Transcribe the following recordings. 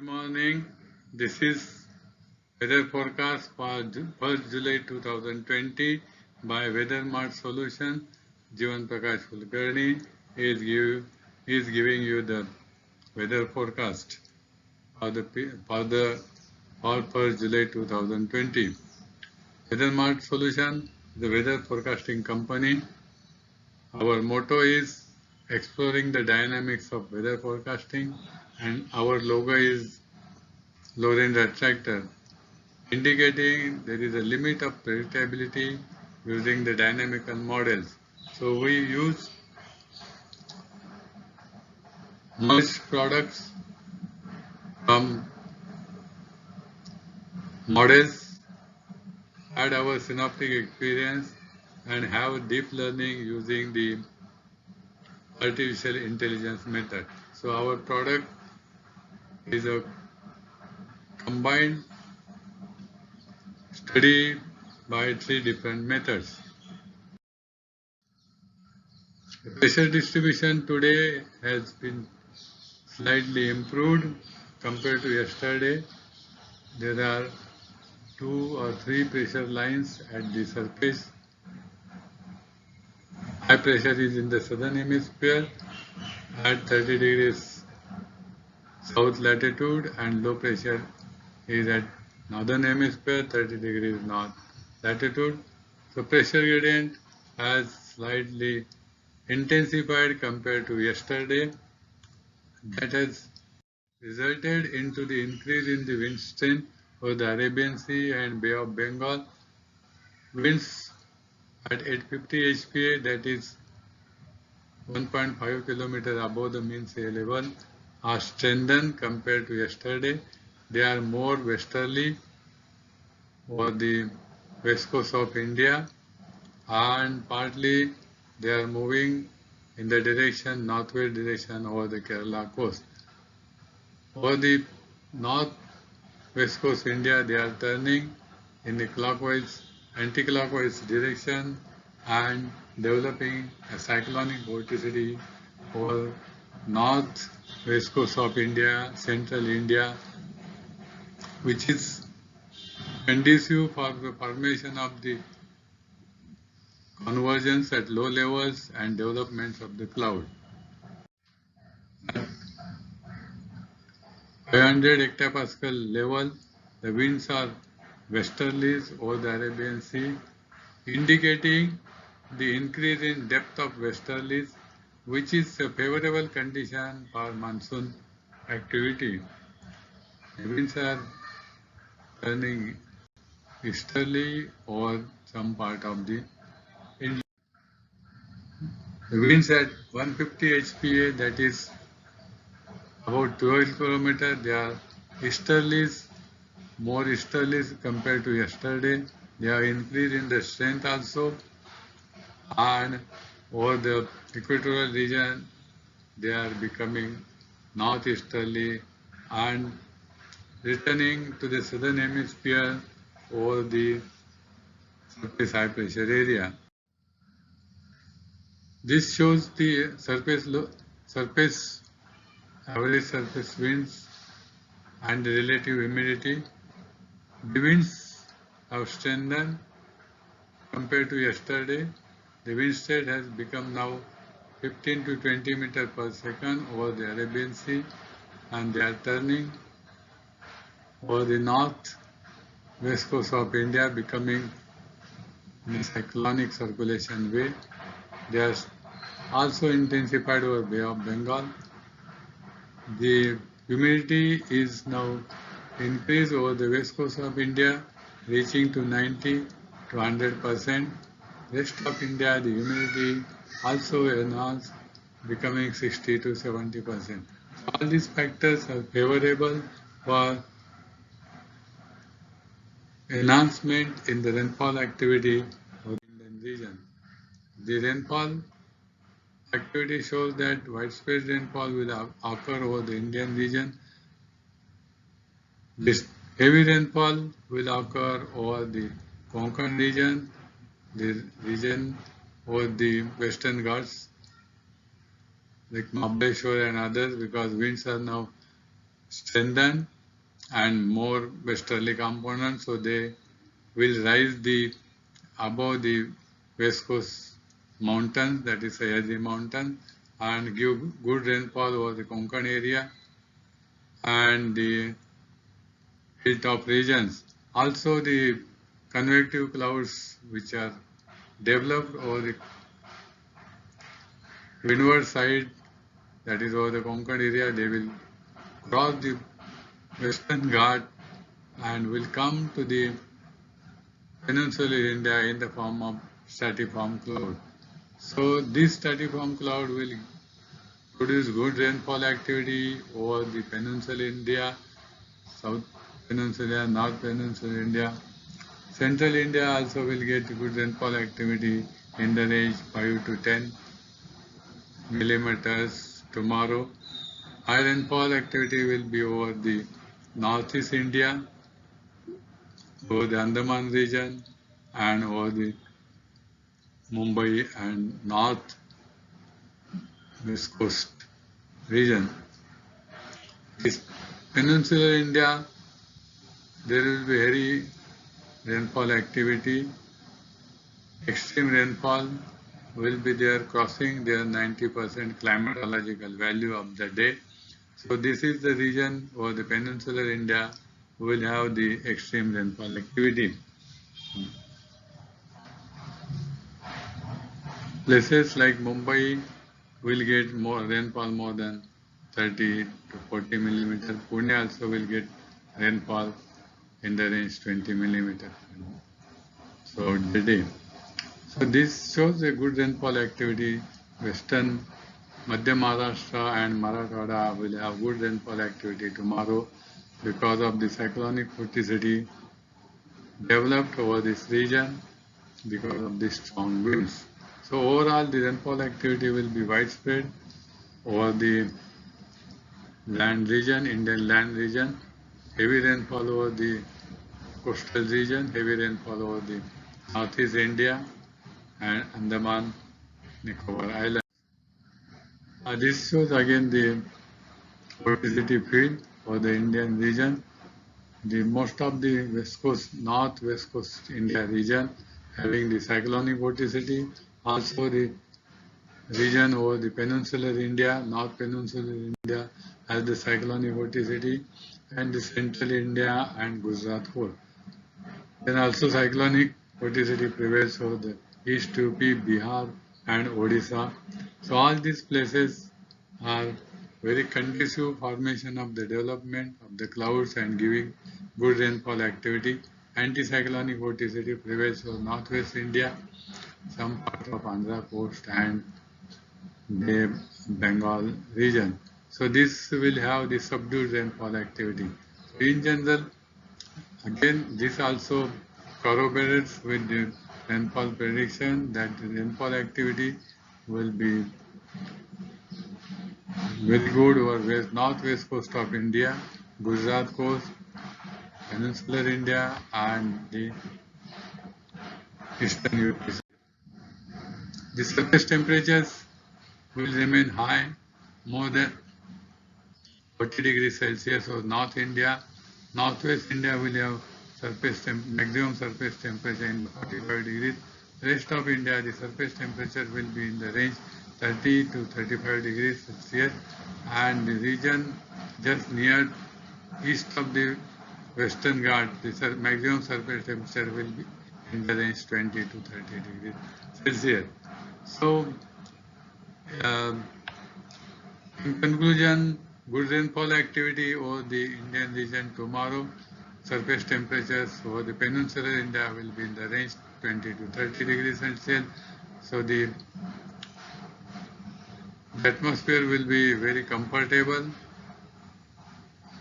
morning. This is weather forecast for 1st July 2020 by WeatherMart Solution. Jivan Prakash Kulkarni is giving you the weather forecast for 1st July 2020. WeatherMart Solution, the weather forecasting company. Our motto is exploring the dynamics of weather forecasting, and our logo is Lorentz attractor, indicating there is a limit of predictability using the dynamical models. So we use merged products from models, add our synoptic experience, and have deep learning using the artificial intelligence method. So our product is a combined study by 3 different methods. The pressure distribution today has been slightly improved compared to yesterday. There are 2 or 3 pressure lines at the surface. High pressure is in the southern hemisphere at 30 degrees south latitude, and low pressure is at northern hemisphere 30 degrees north latitude. So pressure gradient has slightly intensified compared to yesterday. That has resulted into the increase in the wind strength for the Arabian Sea and Bay of Bengal. Winds at 850 HPA, that is 1.5 km above the mean sea level, are strengthened compared to yesterday. They are more westerly over the west coast of India, and partly they are moving in the direction, northwest direction over the Kerala coast. Over the north west coast India, they are turning in the clockwise, anti-clockwise direction and developing a cyclonic vorticity over north west coast of India, central India, which is conducive for the formation of the convergence at low levels and developments of the cloud. 500 hectopascal level, the winds are westerlies over the Arabian Sea, indicating the increase in depth of westerlies, which is a favorable condition for monsoon activity. The winds are turning easterly over some part of the India. The winds at 150 HPA, that is about 12 km, they are easterlies, more easterlies compared to yesterday. They are increased in the strength also, and over the equatorial region they are becoming northeasterly and returning to the southern hemisphere over the surface high pressure area. This shows the average surface winds and the relative humidity. The winds have strengthened compared to yesterday. The wind state has become now 15 to 20 meters per second over the Arabian Sea, and they are turning over the north west coast of India, becoming in a cyclonic circulation way. They are also intensified over Bay of Bengal. The humidity is now increased over the west coast of India, reaching to 90 to 100%. Rest of India, the humidity also enhanced, becoming 60 to 70%. All these factors are favorable for enhancement in the rainfall activity of the Indian region. The rainfall activity shows that widespread rainfall will occur over the Indian region. This heavy rainfall will occur over the Konkan region, the region over the Western Ghats, like Mahabaleshwar and others, because winds are now strengthened and more westerly components, so they will rise above the west coast mountains, that is Sahyadri mountain, and give good rainfall over the Konkan area and the hilltop regions. Also the convective clouds which are developed over the windward side, that is over the Konkan area, they will cross the Western Ghat and will come to the peninsular India in the form of stratiform cloud. So this stratiform cloud will produce good rainfall activity over the peninsular India, South Peninsula, North Peninsula India. Central India also will get good rainfall activity in the range 5 to 10 millimeters tomorrow. High rainfall activity will be over the Northeast India, over the Andaman region, and over the Mumbai and North West Coast region. This peninsular India, there will be heavy rainfall activity. Extreme rainfall will be there, crossing their 90% climatological value of the day. So this is the region over the peninsular India will have the extreme rainfall activity. Places like Mumbai will get more rainfall more than 30 to 40 millimeter. Pune also will get rainfall in the range 20 millimeter. So the day. So this shows a good rainfall activity. Western Madhya Maharashtra and Marathwada will have good rainfall activity tomorrow because of the cyclonic vorticity developed over this region because of the strong winds. So overall the rainfall activity will be widespread over the land region, Indian land region, heavy rainfall over the coastal region, heavy rainfall over the Northeast India and Andaman Nicobar Islands. This shows again the vorticity field for the Indian region. The most of the west coast, north-west coast India region having the cyclonic vorticity, also the region over the peninsular India, North Peninsular India has the cyclonic vorticity, and the central India and Gujarat core. Then also cyclonic vorticity prevails over the East UP, Bihar and Odisha. So all these places are very conducive formation of the development of the clouds and giving good rainfall activity. Anticyclonic vorticity prevails over northwest India, some part of Andhra coast and the Bengal region. So this will have the subdued rainfall activity. So in general, again this also corroborates with the rainfall prediction that the rainfall activity will be very good over northwest coast of India, Gujarat coast, peninsular India and the eastern UP. The surface temperatures will remain high, more than 40 degrees Celsius over North India. Northwest India will have maximum surface temperature in 45 degrees. Rest of India, the surface temperature will be in the range 30 to 35 degrees Celsius, and the region just near east of the Western Ghat, the maximum surface temperature will be in the range 20 to 30 degrees Celsius. So, in conclusion, good rainfall activity over the Indian region tomorrow. Surface temperatures over the peninsular India will be in the range 20 to 30 degrees Celsius. So the atmosphere will be very comfortable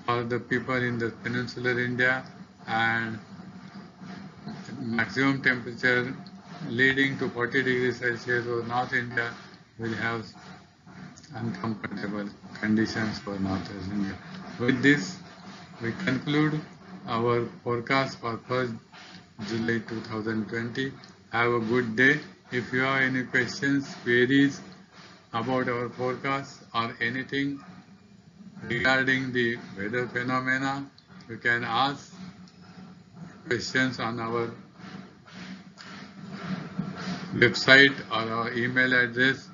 for the people in the peninsular India, and maximum temperature leading to 40 degrees Celsius over North India will have uncomfortable conditions for Northwest India. With this, we conclude our forecast for 1st July 2020. Have a good day. If you have any questions, queries about our forecast or anything regarding the weather phenomena, You can ask questions on our website or our email address,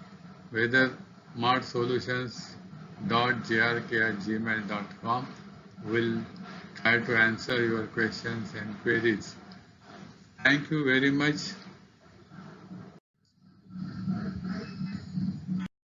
whether smartsolutions.jrk@gmail.com. Will try to answer your questions and queries. Thank you very much.